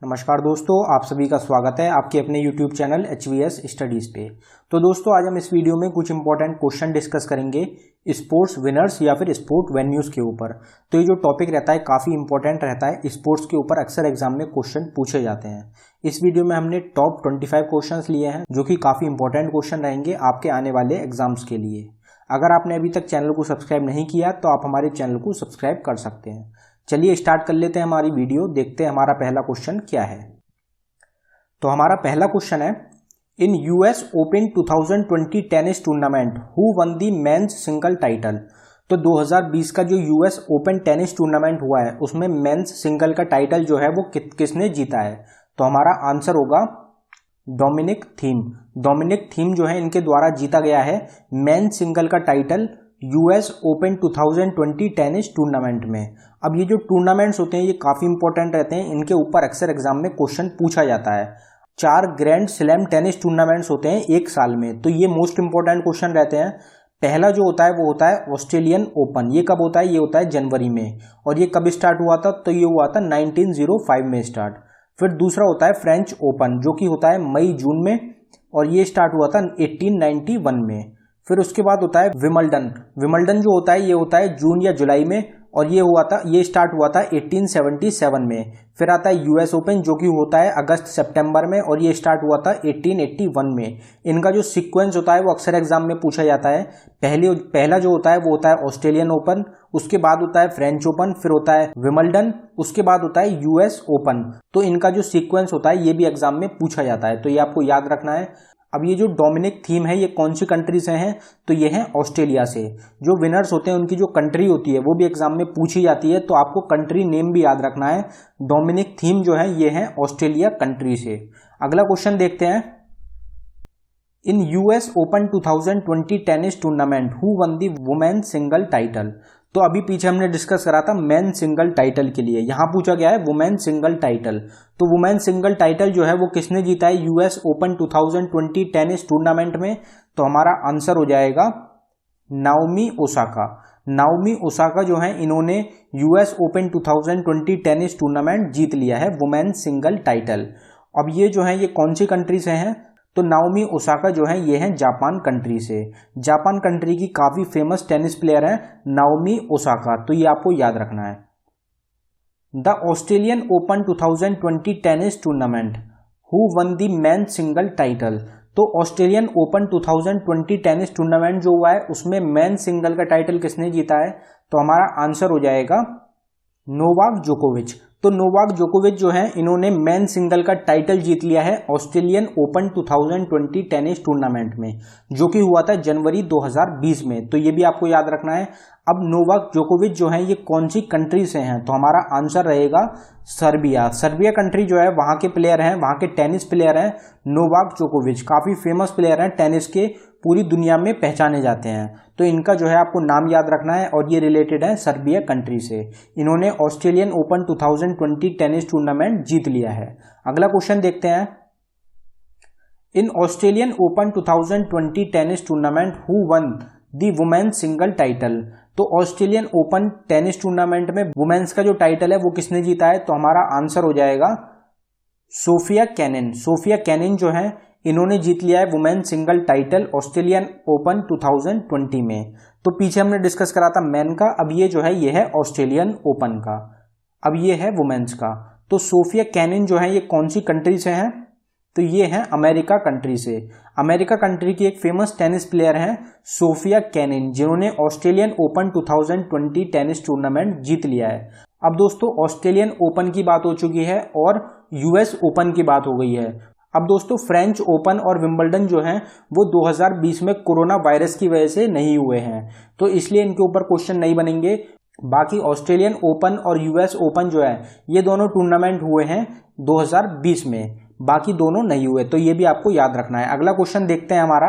नमस्कार दोस्तों, आप सभी का स्वागत है आपके अपने YouTube चैनल HVS स्टडीज़ पे। तो दोस्तों, आज हम इस वीडियो में कुछ इंपॉर्टेंट क्वेश्चन डिस्कस करेंगे स्पोर्ट्स विनर्स या फिर स्पोर्ट वेन्यूज़ के ऊपर। तो ये जो टॉपिक रहता है काफ़ी इंपॉर्टेंट रहता है, स्पोर्ट्स के ऊपर अक्सर एग्जाम में क्वेश्चन पूछे जाते हैं। इस वीडियो में हमने टॉप 25 क्वेश्चन लिए हैं जो कि काफ़ी इंपॉर्टेंट क्वेश्चन रहेंगे आपके आने वाले एग्जाम्स के लिए। अगर आपने अभी तक चैनल को सब्सक्राइब नहीं किया तो आप हमारे चैनल को सब्सक्राइब कर सकते हैं। चलिए स्टार्ट कर लेते हैं हमारी वीडियो। देखते हैं हमारा पहला क्वेश्चन क्या है। तो हमारा पहला क्वेश्चन है, in US open 2020 tennis tournament who one the men's single title. तो 2020 का जो यूएस ओपन टेनिस टूर्नामेंट हुआ है उसमें मेंस सिंगल का टाइटल जो है वो किसने जीता है। तो हमारा आंसर होगा डोमिनिक थीम। डोमिनिक थीम जो है इनके द्वारा जीता गया है मेंस सिंगल का title US open 2020 tennis tournament में। अब ये जो टूर्नामेंट्स होते हैं ये काफ़ी इंपॉर्टेंट रहते हैं, इनके ऊपर अक्सर एग्जाम में क्वेश्चन पूछा जाता है। 4 ग्रैंड स्लैम टेनिस टूर्नामेंट्स होते हैं एक साल में, तो ये मोस्ट इंपॉर्टेंट क्वेश्चन रहते हैं। पहला जो होता है वो होता है ऑस्ट्रेलियन ओपन। ये कब होता है? ये होता है जनवरी में। और ये कब स्टार्ट हुआ था? तो ये हुआ था 1905 में स्टार्ट। फिर दूसरा होता है फ्रेंच ओपन जो कि होता है मई जून में, और ये स्टार्ट हुआ था 1891 में। फिर उसके बाद होता है विमल्डन। विमल्डन जो होता है ये होता है जून या जुलाई में, और ये स्टार्ट हुआ था 1877 में। फिर आता है यूएस ओपन जो कि होता है अगस्त सितंबर में, और ये स्टार्ट हुआ था 1881 में। इनका जो सीक्वेंस होता है वो अक्सर एग्जाम में पूछा जाता है। पहला जो होता है वो होता है ऑस्ट्रेलियन ओपन, उसके बाद होता है फ्रेंच ओपन, फिर होता है विमल्डन, उसके बाद होता है यूएस ओपन। तो इनका जो सीक्वेंस होता है ये भी एग्जाम में पूछा जाता है, तो ये आपको याद रखना है। अब ये जो डोमिनिक थीम है ये कौन सी कंट्री से हैं? तो ये हैं ऑस्ट्रेलिया से। जो विनर्स होते हैं उनकी जो कंट्री होती है वो भी एग्जाम में पूछी जाती है, तो आपको कंट्री नेम भी याद रखना है। डोमिनिक थीम जो है ये हैं ऑस्ट्रेलिया कंट्री से। अगला क्वेश्चन देखते हैं, in US open 2020 tennis tournament who one the women single title. तो अभी पीछे हमने डिस्कस करा था मेन सिंगल टाइटल के लिए, यहां पूछा गया है वुमेन सिंगल टाइटल। तो वुमेन सिंगल टाइटल जो है वो किसने जीता है यूएस ओपन 2020 टेनिस टूर्नामेंट में? तो हमारा आंसर हो जाएगा नाओमी ओसाका। नाओमी ओसाका जो है इन्होंने यूएस ओपन 2020 टेनिस टूर्नामेंट जीत लिया है वुमेन सिंगल टाइटल। अब ये जो है ये कौन सी कंट्री से हैं? तो नाओमी ओसाका जो है ये हैं जापान कंट्री से। जापान कंट्री की काफी फेमस टेनिस प्लेयर है नाओमी ओसाका, तो ये आपको याद रखना है। The Australian open 2020 tennis tournament who one the men single title. तो ऑस्ट्रेलियन ओपन 2020 टेनिस टूर्नामेंट जो हुआ है उसमें मेन सिंगल का टाइटल किसने जीता है? तो हमारा आंसर हो जाएगा नोवाक जोकोविच। तो नोवाक जोकोविच जो है इन्होंने मेन सिंगल का टाइटल जीत लिया है ऑस्ट्रेलियन ओपन 2020 टेनिस टूर्नामेंट में, जो कि हुआ था जनवरी 2020 में। तो ये भी आपको याद रखना है। अब नोवाक जोकोविच जो है ये कौन सी कंट्री से हैं? तो हमारा आंसर रहेगा सर्बिया। सर्बिया कंट्री जो है वहां के प्लेयर हैं, वहां के टेनिस प्लेयर हैं नोवाक जोकोविच। काफी फेमस प्लेयर हैं टेनिस के, पूरी दुनिया में पहचाने जाते हैं। तो इनका जो है आपको नाम याद रखना है, और ये रिलेटेड है सर्बिया कंट्री से। इन्होंने ऑस्ट्रेलियन ओपन 2020 टेनिस टूर्नामेंट जीत लिया है। अगला क्वेश्चन देखते हैं, इन Australian open 2020 tennis tournament who one the women single title. तो ऑस्ट्रेलियन ओपन टेनिस टूर्नामेंट में वुमेन्स का जो टाइटल है वो किसने जीता है? तो हमारा आंसर हो जाएगा सोफिया केनिन। सोफिया केनिन जो है इन्होंने जीत लिया है women single title Australian open 2020 में। तो पीछे हमने डिस्कस करा था मेन का, अब ये जो है ये है ऑस्ट्रेलियन ओपन का, अब ये है वुमेन्स का। तो सोफिया केनिन जो है ये कौन सी कंट्री से हैं? तो ये हैं अमेरिका कंट्री से। अमेरिका कंट्री की एक फेमस टेनिस प्लेयर हैं सोफिया केनिन, जिन्होंने ऑस्ट्रेलियन ओपन 2020 टेनिस टूर्नामेंट जीत लिया है। अब दोस्तों ऑस्ट्रेलियन ओपन की बात हो चुकी है और यूएस ओपन की बात हो गई है। अब दोस्तों फ्रेंच ओपन और विंबलडन जो हैं वो 2020 में कोरोना वायरस की वजह से नहीं हुए हैं, तो इसलिए इनके ऊपर क्वेश्चन नहीं बनेंगे। बाकी ऑस्ट्रेलियन ओपन और यूएस ओपन जो है ये दोनों टूर्नामेंट हुए हैं 2020 में, बाकी दोनों नहीं हुए, तो ये भी आपको याद रखना है। अगला क्वेश्चन देखते हैं हमारा,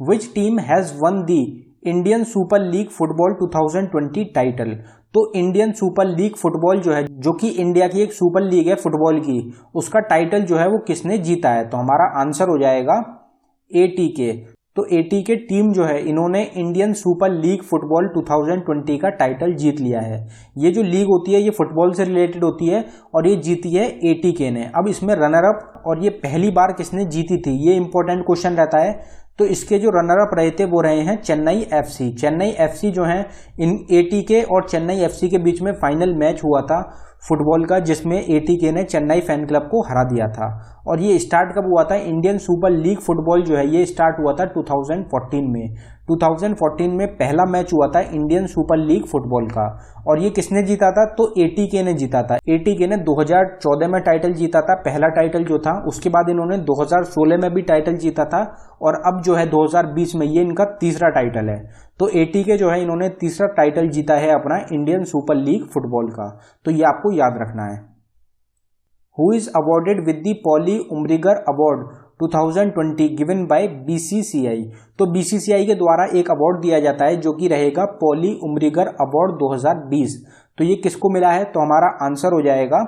which team has one the Indian super league football 2020 title. तो इंडियन सुपर लीग फुटबॉल जो है, जो कि इंडिया की एक सुपर लीग है फुटबॉल की, उसका टाइटल जो है वो किसने जीता है? तो हमारा आंसर हो जाएगा एटीके। तो एटी के टीम जो है इन्होंने इंडियन सुपर लीग फुटबॉल 2020 का टाइटल जीत लिया है। ये जो लीग होती है ये फुटबॉल से रिलेटेड होती है और ये जीती है एटी के ने। अब इसमें रनर अप और ये पहली बार किसने जीती थी, ये इंपॉर्टेंट क्वेश्चन रहता है। तो इसके जो रनर अप रहे थे वो रहे हैं चेन्नई एफसी। चेन्नई एफसी जो है इन एटी के और चेन्नई एफसी के बीच में फाइनल मैच हुआ था फुटबॉल का, जिसमें एटीके ने चेन्नई फैन क्लब को हरा दिया था। और ये स्टार्ट कब हुआ था, इंडियन सुपर लीग फुटबॉल जो है ये स्टार्ट हुआ था 2014 में। 2014 में पहला मैच हुआ था इंडियन सुपर लीग फुटबॉल का और ये किसने जीता था, तो एटीके ने जीता था। एटीके ने 2014 में टाइटल जीता था, पहला टाइटल जो था। उसके बाद इन्होंने 2016 में भी टाइटल जीता था और अब जो है 2020 में ये इनका तीसरा टाइटल है। तो एटीके जो है इन्होंने तीसरा टाइटल जीता है अपना इंडियन सुपर लीग फुटबॉल का, तो ये आपको याद रखना है। Who is awarded with the Polly Umrigar award 2020 given by BCCI. तो बीसीसीआई के द्वारा एक अवार्ड दिया जाता है जो कि रहेगा पॉली उम्रिगर अवार्ड 2020। तो ये किसको मिला है, तो हमारा आंसर हो जाएगा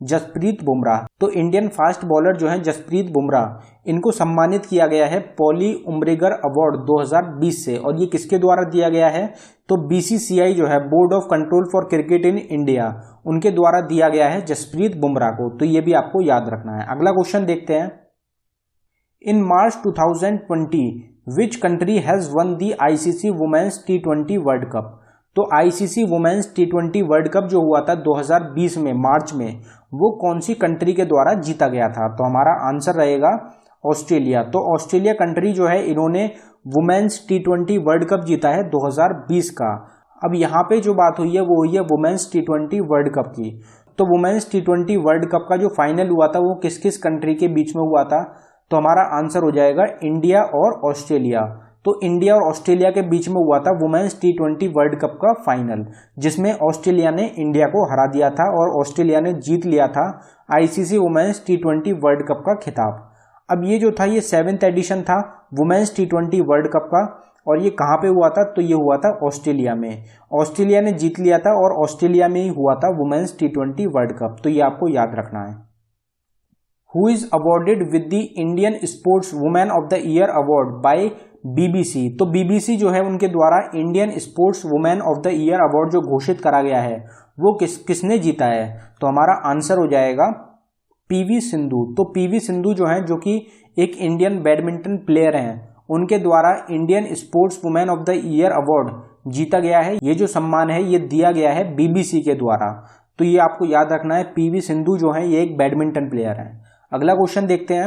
जसप्रीत बुमराह। तो इंडियन फास्ट बॉलर जो हैं जसप्रीत बुमराह, इनको सम्मानित किया गया है पॉली उम्रिगर अवार्ड 2020 से। और ये किसके द्वारा दिया गया है, तो बीसीसीआई जो है board of control for cricket in India, उनके द्वारा दिया गया है जसप्रीत बुमराह को। तो ये भी आपको याद रखना है। अगला क्वेश्चन देखते हैं। In March 2020 which country has won the ICC women's T20 world cup. तो ICC women's T20 world cup जो हुआ था 2020 में मार्च में, वो कौन सी कंट्री के द्वारा जीता गया था, तो हमारा आंसर रहेगा ऑस्ट्रेलिया। तो ऑस्ट्रेलिया कंट्री जो है इन्होंने वुमेन्स T20 वर्ल्ड कप जीता है 2020 का। अब यहाँ पे जो बात हुई है वो हुई है वुमेन्स T20 वर्ल्ड कप की। तो वुमेन्स T20 वर्ल्ड कप का जो फाइनल हुआ था वो किस किस कंट्री के बीच में हुआ था, तो हमारा आंसर हो जाएगा इंडिया और ऑस्ट्रेलिया। तो इंडिया और ऑस्ट्रेलिया के बीच में हुआ था वुमेन्स T20 वर्ल्ड कप का फाइनल, जिसमें ऑस्ट्रेलिया ने इंडिया को हरा दिया था और ऑस्ट्रेलिया ने जीत लिया था ICC women's T20 world cup का खिताब। अब ये जो था ये 7th एडिशन था वुमेन्स T20 वर्ल्ड कप का और ये कहाँ पे हुआ था, तो ये हुआ था ऑस्ट्रेलिया में। ऑस्ट्रेलिया ने जीत लिया था और ऑस्ट्रेलिया में ही हुआ था वुमेन्स T20 वर्ल्ड कप। तो ये आपको याद रखना है। Who is awarded with the Indian sports women of the year award bye BBC. तो बीबीसी जो है उनके द्वारा Indian sports women of the year award जो घोषित करा गया है वो किसने जीता है, तो हमारा आंसर हो जाएगा पीवी सिंधु। तो पीवी सिंधु जो है, जो कि एक इंडियन बैडमिंटन प्लेयर हैं, उनके द्वारा Indian sports women of the year award जीता गया है। ये जो सम्मान है ये दिया गया है बीबीसी के द्वारा। तो ये आपको याद रखना है, पीवी सिंधु जो है ये एक बैडमिंटन प्लेयर है। अगला क्वेश्चन देखते हैं।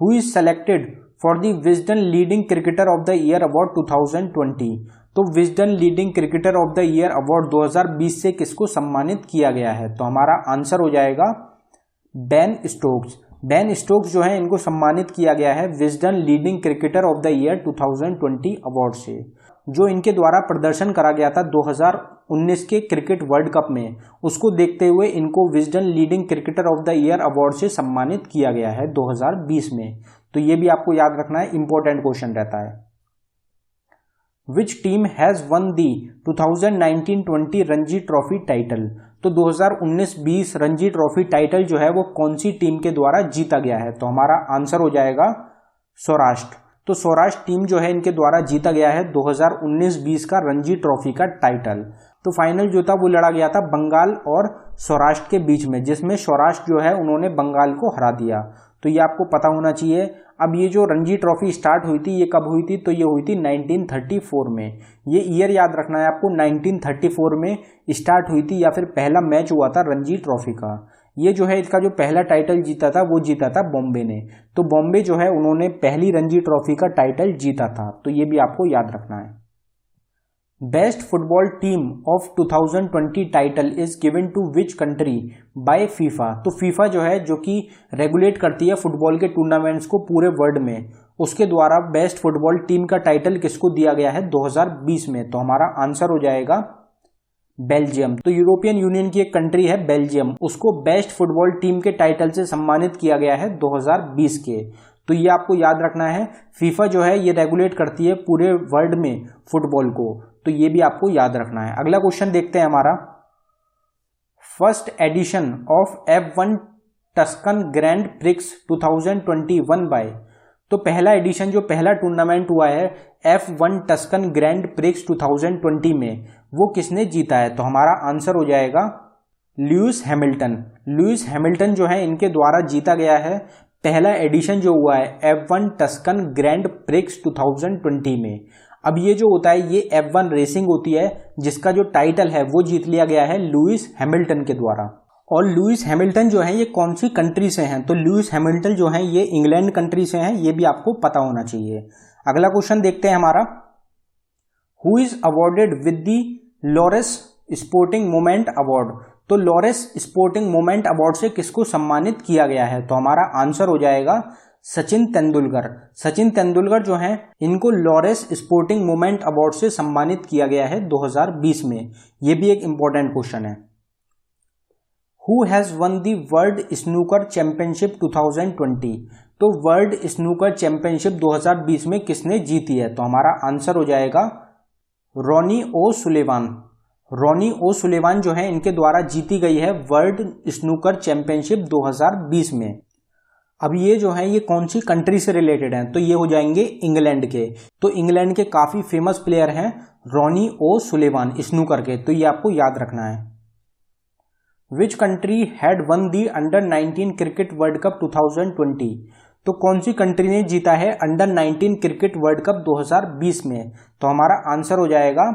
Who is selected for the Wisden leading cricketer of the year award 2020। तो Wisden leading cricketer of the year award 2020 से किसको सम्मानित किया गया है, तो हमारा आंसर हो जाएगा बेन स्टोक्स। बेन स्टोक्स जो है इनको सम्मानित किया गया है Wisden leading cricketer of the year 2020 award से। जो इनके द्वारा प्रदर्शन करा गया था 2019 के क्रिकेट वर्ल्ड कप में, उसको देखते हुए इनको Wisden leading cricketer of the year award से सम्मानित किया गया है 2020 में। तो ये भी आपको याद रखना है, इंपॉर्टेंट क्वेश्चन रहता है। Which team has one the 2019-20 Ranji trophy title. तो 2019-20 रणजी ट्रॉफी टाइटल जो है वो कौन सी टीम के द्वारा जीता गया है, तो हमारा आंसर हो जाएगा सौराष्ट्र। तो सौराष्ट्र टीम जो है इनके द्वारा जीता गया है 2019-20 का रणजी ट्रॉफी का टाइटल। तो फाइनल जो था वो लड़ा गया था बंगाल और सौराष्ट्र के बीच में, जिसमें सौराष्ट्र जो है उन्होंने बंगाल को हरा दिया। तो ये आपको पता होना चाहिए। अब ये जो रणजी ट्रॉफी स्टार्ट हुई थी ये कब हुई थी, तो ये हुई थी 1934 में। ये ईयर याद रखना है आपको, 1934 में स्टार्ट हुई थी या फिर पहला मैच हुआ था रणजी ट्रॉफी का। ये जो है इसका जो पहला टाइटल जीता था वो जीता था बॉम्बे ने। तो बॉम्बे जो है उन्होंने पहली रणजी ट्रॉफी का टाइटल जीता था। तो ये भी आपको याद रखना है। Best football team of 2020 title is given to which country by FIFA. तो फीफा जो है, जो कि रेगुलेट करती है फुटबॉल के टूर्नामेंट्स को पूरे वर्ल्ड में, उसके द्वारा बेस्ट फुटबॉल टीम का टाइटल किसको दिया गया है 2020 में, तो हमारा आंसर हो जाएगा बेल्जियम। तो यूरोपियन यूनियन की एक कंट्री है बेल्जियम, उसको बेस्ट फुटबॉल टीम के टाइटल से सम्मानित किया गया है 2020 के। तो ये आपको याद रखना है, फीफा जो है ये रेगुलेट करती है पूरे वर्ल्ड में फुटबॉल को। तो ये भी आपको याद रखना है। अगला क्वेश्चन देखते हैं हमारा। First edition of F1 Tuscan grand prix 2021 by. तो तो पहला एडिशन जो पहला टूर्नामेंट हुआ है F1 टस्कन ग्रैंड प्रिक्स 2020 में, वो किसने जीता है? तो हमारा आंसर हो जाएगा लुइस हैमिल्टन। लुइस हैमिल्टन जो है इनके द्वारा जीता गया है पहला एडिशन जो हुआ है F1 टस्कन ग्रैंड प्रिक्स 2020 में। अब ये जो होता है ये F1 रेसिंग होती है जिसका जो टाइटल है वो जीत लिया गया है लुइस हैमिल्टन के द्वारा। और लुइस हैमिल्टन जो है ये कौन सी कंट्री से हैं? तो लुइस हैमिल्टन जो है ये इंग्लैंड कंट्री से हैं, ये भी आपको पता होना चाहिए। अगला क्वेश्चन देखते हैं हमारा, who is awarded with the Laureus sporting moment award? तो लॉरेस स्पोर्टिंग मोमेंट अवार्ड से किसको सम्मानित किया गया है? तो हमारा आंसर हो जाएगा सचिन तेंदुलकर। सचिन तेंदुलकर जो हैं इनको लॉरेस स्पोर्टिंग मोमेंट अवार्ड से सम्मानित किया गया है 2020 में। ये भी एक इंपॉर्टेंट क्वेश्चन है। Who has won the world snooker championship 2020? तो वर्ल्ड स्नूकर चैंपियनशिप 2020 में किसने जीती है? तो हमारा आंसर हो जाएगा रॉनी ओ सुलेवान। रॉनी ओ सुलेवान जो है इनके द्वारा जीती गई है वर्ल्ड स्नूकर चैंपियनशिप 2020 में। अब ये जो है ये कौन सी कंट्री से रिलेटेड हैं? तो ये हो जाएंगे इंग्लैंड के। तो इंग्लैंड के काफी फेमस प्लेयर हैं रॉनी ओ सुलेवान स्नूकर के, तो ये आपको याद रखना है। Which country had one the under 19 cricket world cup 2020? तो कौन सी कंट्री ने जीता है अंडर 19 क्रिकेट वर्ल्ड कप 2020 में? तो हमारा आंसर हो जाएगा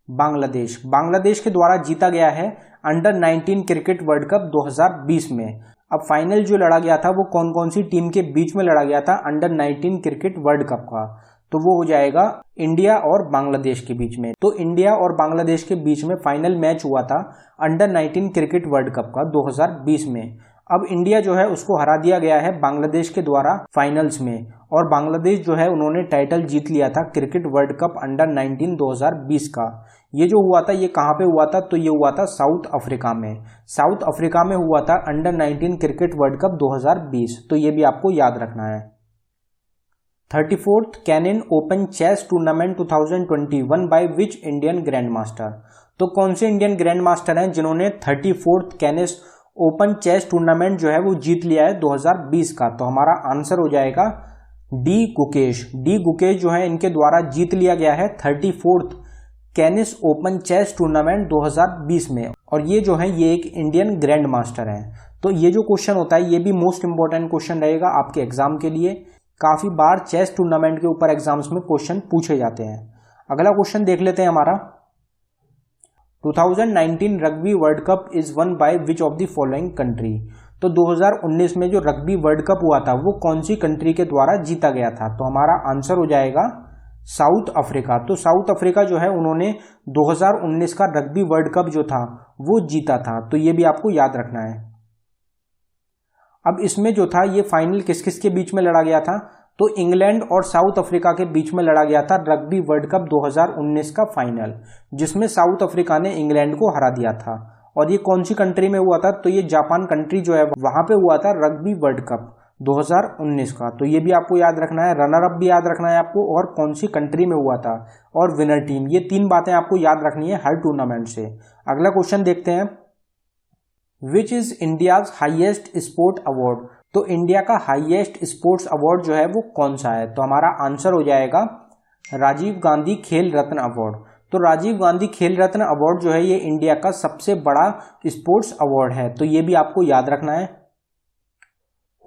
बांग्लादेश। बांग्लादेश के द्वारा जीता गया है अंडर 19 क्रिकेट वर्ल्ड कप 2020 में। अब फाइनल जो लड़ा गया था वो कौन कौन सी टीम के बीच में लड़ा गया था अंडर 19 क्रिकेट वर्ल्ड कप का? तो वो हो जाएगा इंडिया और बांग्लादेश के बीच में। तो इंडिया और बांग्लादेश के बीच में फाइनल मैच हुआ था अंडर 19 क्रिकेट वर्ल्ड कप का 2020 में। अब इंडिया जो है उसको हरा दिया गया है बांग्लादेश के द्वारा फाइनल्स में, और बांग्लादेश जो है उन्होंने टाइटल जीत लिया था क्रिकेट वर्ल्ड कप अंडर 19 2020 का। ये जो हुआ था ये कहाँ पे हुआ था? तो ये हुआ था साउथ अफ्रीका में। साउथ अफ्रीका में हुआ था अंडर 19 क्रिकेट वर्ल्ड कप 2020। तो ये भी आपको याद रखना है। 34th Cannes open chess tournament 2021 by which Indian grandmaster? तो कौन से इंडियन ग्रैंड मास्टर हैं जिन्होंने 34th Cannes open chess tournament जो है वो जीत लिया है 2020 का? तो हमारा आंसर हो जाएगा डी गुकेश। डी गुकेश जो है इनके द्वारा जीत लिया गया है 34th कैनिस ओपन चेस टूर्नामेंट 2020 में, और ये जो है ये एक इंडियन ग्रैंड मास्टर है। तो ये जो क्वेश्चन होता है ये भी मोस्ट इंपॉर्टेंट क्वेश्चन रहेगा आपके एग्जाम के लिए। काफी बार चेस टूर्नामेंट के ऊपर एग्जाम्स में क्वेश्चन पूछे जाते हैं। अगला क्वेश्चन देख लेते हैं हमारा, 2019 rugby world cup is one by which of the following country? तो 2019 में जो रग्बी वर्ल्ड कप हुआ था वो कौन सी कंट्री के द्वारा जीता गया था? तो हमारा आंसर हो जाएगा साउथ अफ्रीका। तो साउथ अफ्रीका जो है उन्होंने 2019 का रग्बी वर्ल्ड कप जो था वो जीता था। तो ये भी आपको याद रखना है। अब इसमें जो था ये फाइनल किस किस के बीच में लड़ा गया था? तो इंग्लैंड और साउथ अफ्रीका के बीच में लड़ा गया था रग्बी वर्ल्ड कप 2019 का फाइनल, जिसमें साउथ अफ्रीका ने इंग्लैंड को हरा दिया था। और ये कौन सी कंट्री में हुआ था? तो ये जापान कंट्री जो है वहां पे हुआ था रग्बी वर्ल्ड कप 2019 का। तो ये भी आपको याद रखना है। रनर अप भी याद रखना है आपको, और कौन सी कंट्री में हुआ था, और विनर टीम। ये तीन बातें आपको याद रखनी है हर टूर्नामेंट से। अगला क्वेश्चन देखते हैं, which is India's highest sport award? तो इंडिया का हाईएस्ट स्पोर्ट्स अवार्ड जो है वो कौन सा है? तो हमारा आंसर हो जाएगा राजीव गांधी खेल रत्न अवार्ड। तो राजीव गांधी खेल रत्न अवार्ड जो है ये इंडिया का सबसे बड़ा स्पोर्ट्स अवार्ड है। तो ये भी आपको याद रखना है।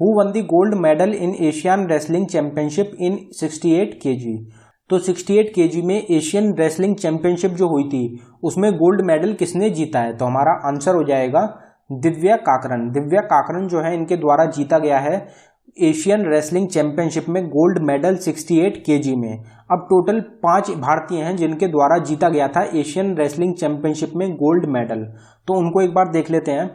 Who one the gold medal in Asian wrestling championship in 68 kg? तो 68 kg में एशियन रेसलिंग चैंपियनशिप जो हुई थी उसमें गोल्ड मेडल किसने जीता है? तो हमारा आंसर हो जाएगा दिव्या काकरन। दिव्या काकरन जो है इनके द्वारा जीता गया है एशियन रेसलिंग चैंपियनशिप में गोल्ड मेडल 68 kg में। अब टोटल 5 भारतीय हैं जिनके द्वारा जीता गया था एशियन रेसलिंग चैंपियनशिप में गोल्ड मेडल। तो उनको एक बार देख लेते हैं।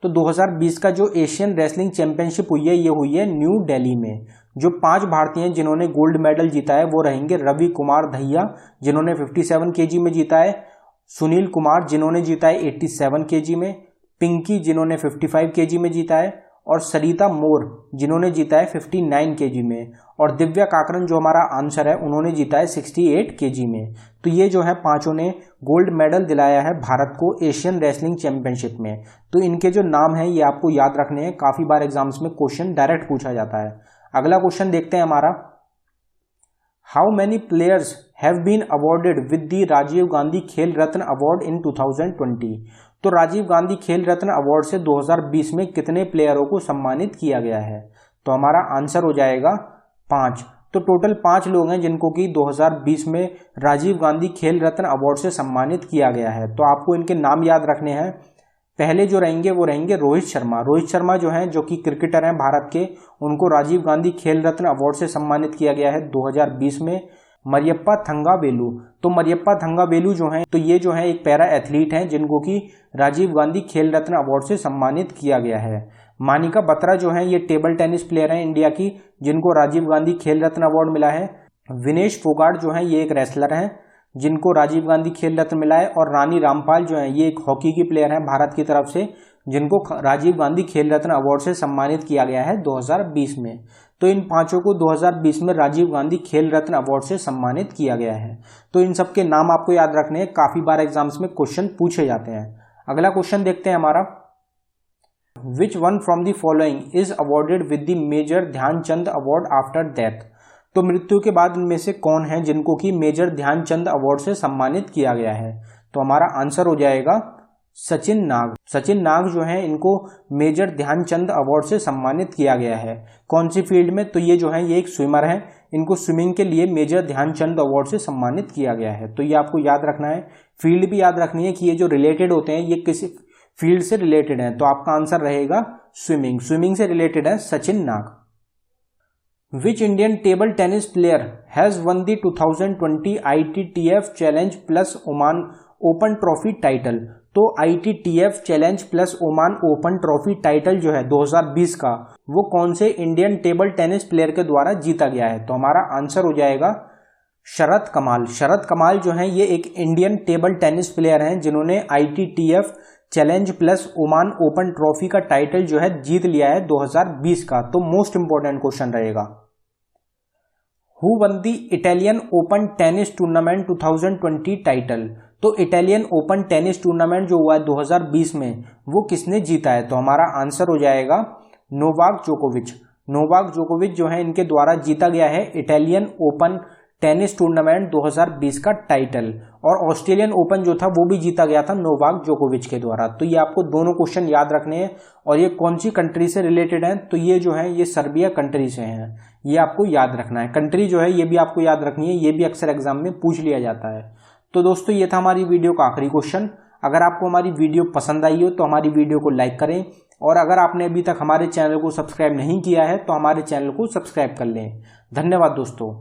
तो 2020 का जो एशियन रेसलिंग चैंपियनशिप हुई है ये हुई है न्यू दिल्ली में। जो 5 भारतीय हैं जिन्होंने गोल्ड मेडल जीता है वो रहेंगे रवि कुमार दहिया जिन्होंने 57 kg में जीता है, सुनील कुमार जिन्होंने जीता है 87 kg में, पिंकी जिन्होंने 55 kg में जीता है, और सरिता मोर जिन्होंने जीता है 59 kg में, और दिव्या काकरन जो हमारा आंसर है उन्होंने जीता है 68 kg में। तो ये जो है पांचों ने गोल्ड मेडल दिलाया है भारत को एशियन रेसलिंग चैंपियनशिप में। तो इनके जो नाम हैं ये आपको याद रखने हैं, काफी बार एग्जाम्स में क्वेश्चन डायरेक्ट पूछा जाता है। अगला क्वेश्चन देखते हैं हमारा, how many players have been awarded with the Rajiv Gandhi Khel Ratna award in 2020। तो राजीव गांधी खेल रत्न अवार्ड से 2020 में कितने प्लेयरों को सम्मानित किया गया है? तो हमारा आंसर हो जाएगा 5। तो टोटल 5 लोग हैं जिनको कि 2020 में राजीव गांधी खेल रत्न अवार्ड से सम्मानित किया गया है। तो आपको इनके नाम याद रखने हैं। पहले जो रहेंगे वो रहेंगे रोहित शर्मा। रोहित शर्मा जो हैं, जो कि क्रिकेटर हैं भारत के, उनको राजीव गांधी खेल रत्न अवार्ड से सम्मानित किया गया है 2020 में। मरियप्पा थंगावेलु, तो मरियप्पा थंगावेलु जो हैं, तो ये जो है एक पैरा एथलीट हैं जिनको कि राजीव गांधी खेल रत्न अवार्ड से सम्मानित किया गया है। मानिका बत्रा जो है ये टेबल टेनिस प्लेयर हैं इंडिया की, जिनको राजीव गांधी खेल रत्न अवार्ड मिला है। विनेश फोगाट जो है ये एक रेसलर हैं जिनको राजीव गांधी खेल रत्न मिला है। और रानी रामपाल जो है ये एक हॉकी की प्लेयर हैं भारत की तरफ से, जिनको राजीव गांधी खेल रत्न अवार्ड से सम्मानित किया गया है 2020 में। तो इन 5 को 2020 में राजीव गांधी खेल रत्न अवार्ड से सम्मानित किया गया है। तो इन सबके नाम आपको याद रखने हैं, काफी बार एग्जाम्स में क्वेश्चन पूछे जाते हैं। अगला क्वेश्चन देखते हैं हमारा, which one from the following is awarded with the major Dhyanchand award after death. तो मृत्यु के बाद इनमें से कौन है जिनको कि मेजर ध्यानचंद अवार्ड से सम्मानित किया गया है? तो हमारा आंसर हो जाएगा सचिन नाग। सचिन नाग जो है इनको मेजर ध्यानचंद अवार्ड से सम्मानित किया गया है। कौन सी फील्ड में? तो ये जो है ये एक स्विमर हैं, इनको स्विमिंग के लिए मेजर ध्यानचंद अवार्ड से सम्मानित किया गया है। तो ये आपको याद रखना है। फील्ड भी याद रखनी है कि ये जो रिलेटेड होते हैं ये किसी फील्ड से रिलेटेड हैं। तो आपका आंसर रहेगा स्विमिंग। स्विमिंग से रिलेटेड है Sachin Nag. Which Indian table tennis player has won the 2020 ITTF challenge plus Oman open trophy title. तो ITTF challenge plus Oman open trophy title जो है 2020 का, वो कौन से इंडियन टेबल टेनिस प्लेयर के द्वारा जीता गया है? तो हमारा आंसर हो जाएगा शरत कमाल। शरत कमाल जो है ये एक इंडियन टेबल टेनिस प्लेयर हैं जिन्होंने ITTF challenge plus Oman open trophy का टाइटल जो है जीत लिया है 2020 का। तो मोस्ट इंपॉर्टेंट क्वेश्चन रहेगा, who one the Italian open tennis tournament 2020 title. तो इटालियन ओपन टेनिस टूर्नामेंट जो हुआ है 2020 में, वो किसने जीता है? तो हमारा आंसर हो जाएगा नोवाक जोकोविच। नोवाक जोकोविच जो है इनके द्वारा जीता गया है इटालियन ओपन टेनिस टूर्नामेंट 2020 का टाइटल। और ऑस्ट्रेलियन ओपन जो था वो भी जीता गया था नोवाक जोकोविच के द्वारा। तो ये आपको दोनों क्वेश्चन याद रखने हैं। और ये कौन सी कंट्री से रिलेटेड है? तो ये जो है ये सर्बिया कंट्री से हैं, ये आपको याद रखना है। कंट्री जो है ये भी आपको याद रखनी है, ये भी अक्सर एग्जाम में पूछ लिया जाता है। तो दोस्तों ये था हमारी वीडियो का आखिरी क्वेश्चन। अगर आपको हमारी वीडियो पसंद आई हो तो हमारी वीडियो को लाइक करें, और अगर आपने अभी तक हमारे चैनल को सब्सक्राइब नहीं किया है तो हमारे चैनल को सब्सक्राइब कर लें। धन्यवाद दोस्तों।